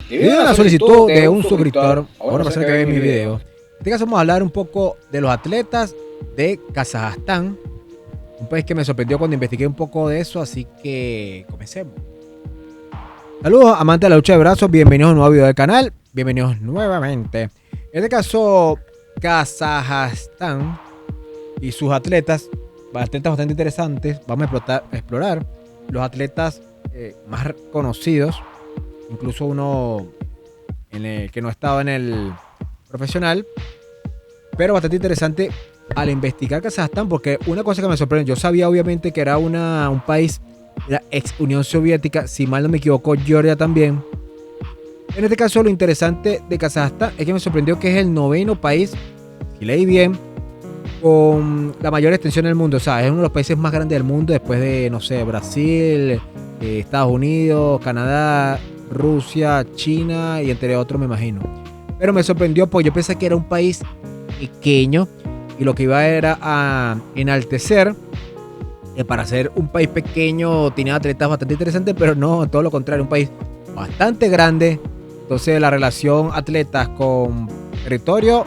Y una solicitud de un suscriptor, una persona que ve mi video. En este caso vamos a hablar un poco de los atletas de Kazajstán, un país que me sorprendió cuando investigué un poco de eso, así que comencemos. Saludos amantes de la lucha de brazos, bienvenidos a un nuevo video del canal, bienvenidos nuevamente. En este caso, Kazajstán y sus atletas bastante interesantes. Vamos a explorar los atletas más conocidos, incluso uno en el que no estaba en el profesional, pero bastante interesante al investigar Kazajstán, porque una cosa que me sorprende, yo sabía obviamente que era un país de la ex Unión Soviética, si mal no me equivoco, Georgia también. En este caso, lo interesante de Kazajstán es que me sorprendió que es el 9º país, si leí bien, con la mayor extensión del mundo. O sea, es uno de los países más grandes del mundo después de, no sé, Brasil, Estados Unidos, Canadá, Rusia, China y entre otros, me imagino. Pero me sorprendió porque yo pensé que era un país pequeño y lo que iba era a enaltecer que para ser un país pequeño tenía atletas bastante interesantes, pero no, todo lo contrario, un país bastante grande. Entonces la relación atletas con territorio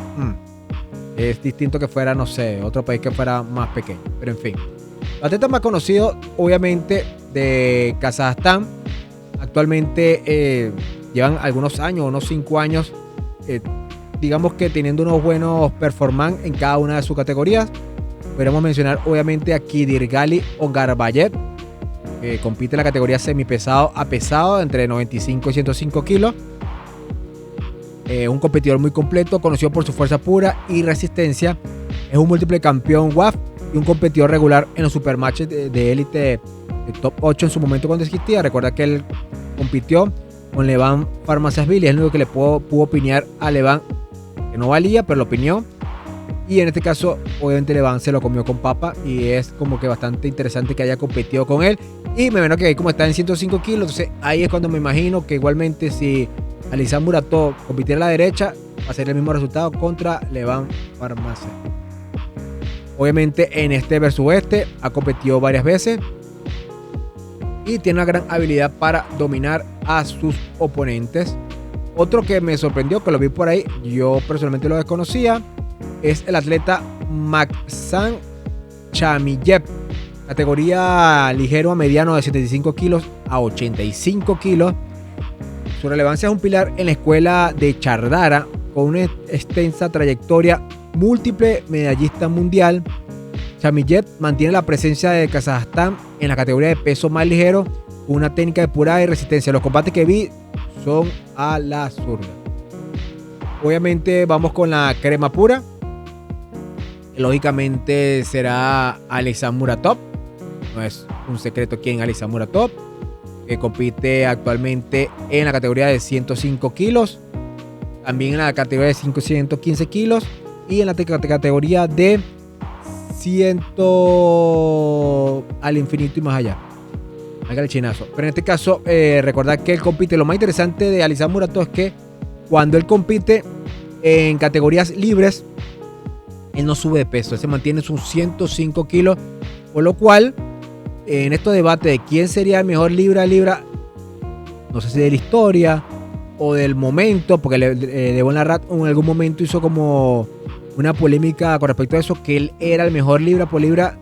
es distinto que fuera, no sé, otro país que fuera más pequeño. Pero en fin, los atletas más conocidos obviamente de Kazajstán actualmente llevan algunos años, unos 5 años, digamos que teniendo unos buenos performance en cada una de sus categorías. Podríamos mencionar obviamente a Kidirgali Ongarbayev, que compite en la categoría semipesado a pesado entre 95 y 105 kilos. Un competidor muy completo, conocido por su fuerza pura y resistencia. Es un múltiple campeón WAF y un competidor regular en los supermatches de élite de top 8 en su momento cuando existía. Recuerda que él compitió con Levan Farmaceville, es el único que le pudo opinar a Levan, que no valía, pero lo opinó. Y en este caso, obviamente, Levan se lo comió con papa y es como que bastante interesante que haya competido con él. Y me imagino que ahí como está en 105 kilos, entonces ahí es cuando me imagino que igualmente si Alisam Muratov compitiera a la derecha, va a ser el mismo resultado contra Levan Farmaceville. Obviamente en este versus este ha competido varias veces y tiene una gran habilidad para dominar a sus oponentes. Otro que me sorprendió, que lo vi por ahí, yo personalmente lo desconocía, es el atleta Maksan Chamiyev, categoría ligero a mediano de 75 kilos a 85 kilos. Su relevancia es un pilar en la escuela de Chardara, con una extensa trayectoria, múltiple medallista mundial. Chamiyev mantiene la presencia de Kazajstán en la categoría de peso más ligero, con una técnica de pura y resistencia. Los combates que vi son a la zurda. Obviamente vamos con la crema pura. Lógicamente será Alisam Muratov. No es un secreto quién es Alisam Muratov, que compite actualmente en la categoría de 105 kilos, también en la categoría de 115 kilos y en la categoría de 100 al infinito y más allá. Haga el chinazo. Pero en este caso, recordad que él compite. Lo más interesante de Alisam Muratov es que cuando él compite en categorías libres, él no sube de peso, él se mantiene sus 105 kilos, por lo cual en estos debates de quién sería el mejor libra a libra, no sé si de la historia o del momento, porque Devon Larratt en algún momento hizo como una polémica con respecto a eso, que él era el mejor libra por libra,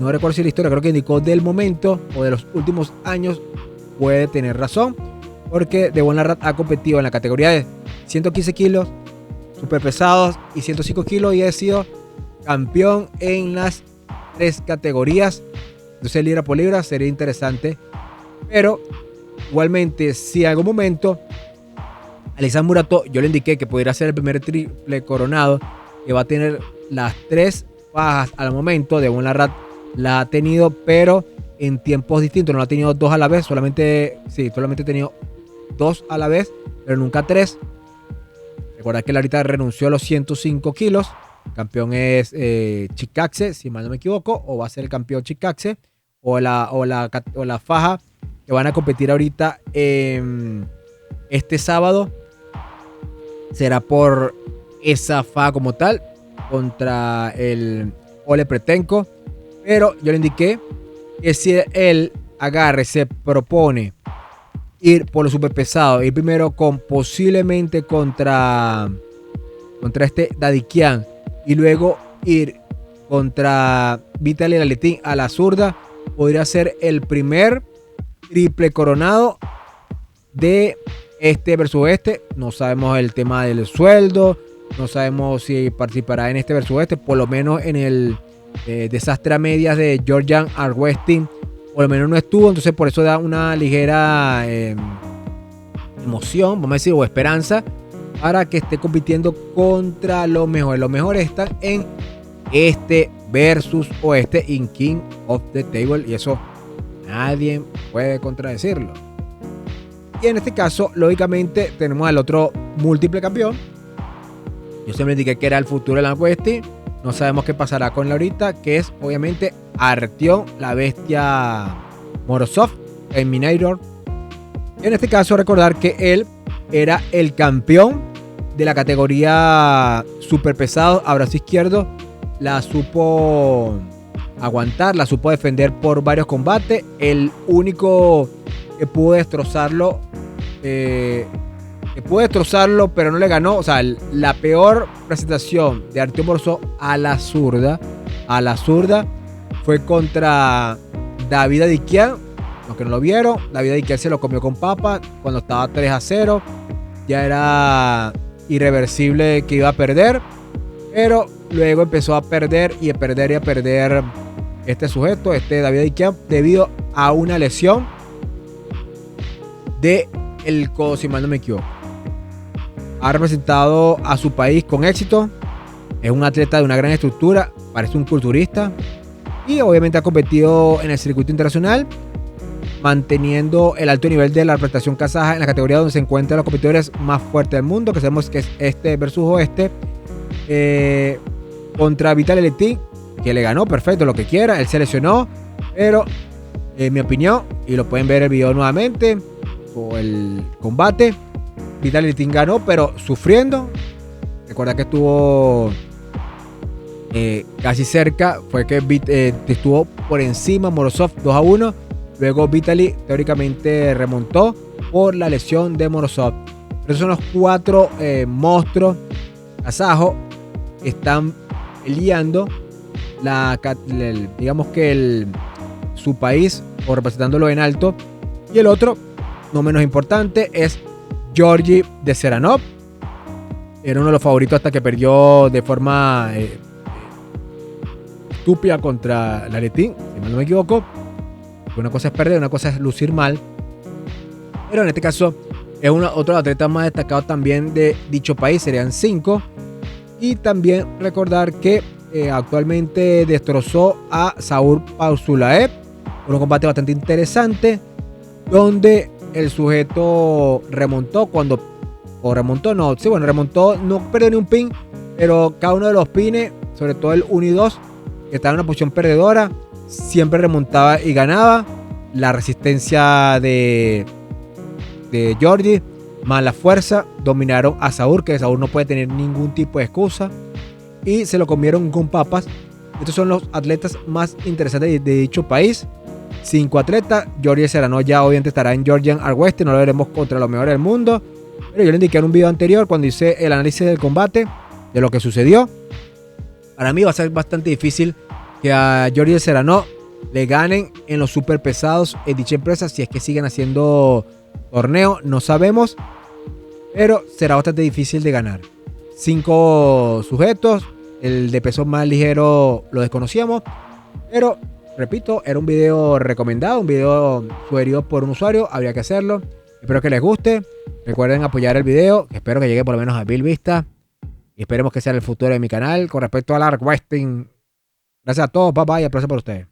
no recuerdo si la historia, creo que indicó del momento o de los últimos años, puede tener razón, porque Devon Larratt ha competido en la categoría de 115 kilos, super pesados y 105 kilos y ha sido campeón en las 3 categorías. Entonces libra por libra sería interesante, pero igualmente si en algún momento Alisam Muratov, yo le indiqué que pudiera ser el primer triple coronado, que va a tener las 3 bajas al momento. Devon Larratt la ha tenido, pero en tiempos distintos, no la ha tenido 2 a la vez, solamente ha tenido 2 a la vez, pero nunca 3. Recuerda que él ahorita renunció a los 105 kilos. El campeón es Chikadze, si mal no me equivoco, o va a ser el campeón Chikadze, o la faja que van a competir ahorita este sábado. Será por esa faja como tal, contra el Ole Pretenko. Pero yo le indiqué que si él se propone ir por lo superpesado, ir primero con posiblemente contra este Dadikian y luego ir contra Vitaly Laletin a la zurda, podría ser el primer triple coronado de este versus este. No sabemos el tema del sueldo, no sabemos si participará en este versus este, por lo menos en el desastre a medias de Georgian Arwestin, por lo menos no estuvo, entonces por eso da una ligera emoción, vamos a decir, o esperanza para que esté compitiendo contra los mejores. Los mejores están en este versus oeste in King of the Table y eso nadie puede contradecirlo. Y en este caso, lógicamente, tenemos al otro múltiple campeón. Yo siempre dije que era el futuro de la Westin. No sabemos qué pasará con él ahorita, que es obviamente Artyom, la bestia Morozov, Terminator. En este caso, recordar que él era el campeón de la categoría super pesado a brazo izquierdo. La supo aguantar, la supo defender por varios combates. El único que pudo destrozarlo, pero no le ganó. O sea, la peor presentación de Artyom Morozov a la zurda fue contra David Adikian. Los que no lo vieron, David Adikian se lo comió con papa cuando estaba 3-0. Ya era irreversible que iba a perder, pero luego empezó a perder y a perder este sujeto, este David Adikian, debido a una lesión de el codo, si mal no me equivoco. Ha representado a su país con éxito. Es un atleta de una gran estructura, parece un culturista y obviamente ha competido en el circuito internacional, manteniendo el alto nivel de la representación kazaja en la categoría donde se encuentran los competidores más fuertes del mundo, que sabemos que es este versus oeste, contra Vitaly Laletin, que le ganó, perfecto, lo que quiera, él se lesionó, pero en mi opinión, y lo pueden ver el video nuevamente, o el combate, Vitaly Laletin ganó, pero sufriendo. Recuerda que estuvo casi cerca, fue que estuvo por encima Morozov 2-1. Luego Vitaly teóricamente remontó por la lesión de Morozov. Pero son los 4 monstruos kazajos que están peleando digamos que su país o representándolo en alto. Y el otro, no menos importante, es Georgi de Seranov. Era uno de los favoritos hasta que perdió de forma estúpida contra Laletin, si mal no me equivoco. Una cosa es perder, una cosa es lucir mal. Pero en este caso es otro atleta más destacado también de dicho país, serían 5. Y también recordar que actualmente destrozó a Saur Pausulaev. Un combate bastante interesante, donde el sujeto remontó no perdió ni un pin, pero cada uno de los pines, sobre todo el 1 y 2, que estaba en una posición perdedora, siempre remontaba y ganaba. La resistencia de Georgi más la fuerza dominaron a Saur, que Saur no puede tener ningún tipo de excusa, y se lo comieron con papas. Estos son los atletas más interesantes de dicho país. 5 atletas. Georgi Serrano ya obviamente estará en Georgian Arwestin, no lo veremos contra los mejores del mundo, pero yo le indiqué en un video anterior cuando hice el análisis del combate, de lo que sucedió. Para mí va a ser bastante difícil que a Georgi Serrano le ganen en los super pesados en dicha empresa, si es que siguen haciendo torneo, no sabemos, pero será bastante difícil de ganar. 5 sujetos, el de peso más ligero lo desconocíamos, pero repito, era un video recomendado, un video sugerido por un usuario, habría que hacerlo. Espero que les guste, recuerden apoyar el video, espero que llegue por lo menos a 1000 vistas y esperemos que sea el futuro de mi canal con respecto al Arwestin. Gracias a todos, bye bye, aplausos por ustedes.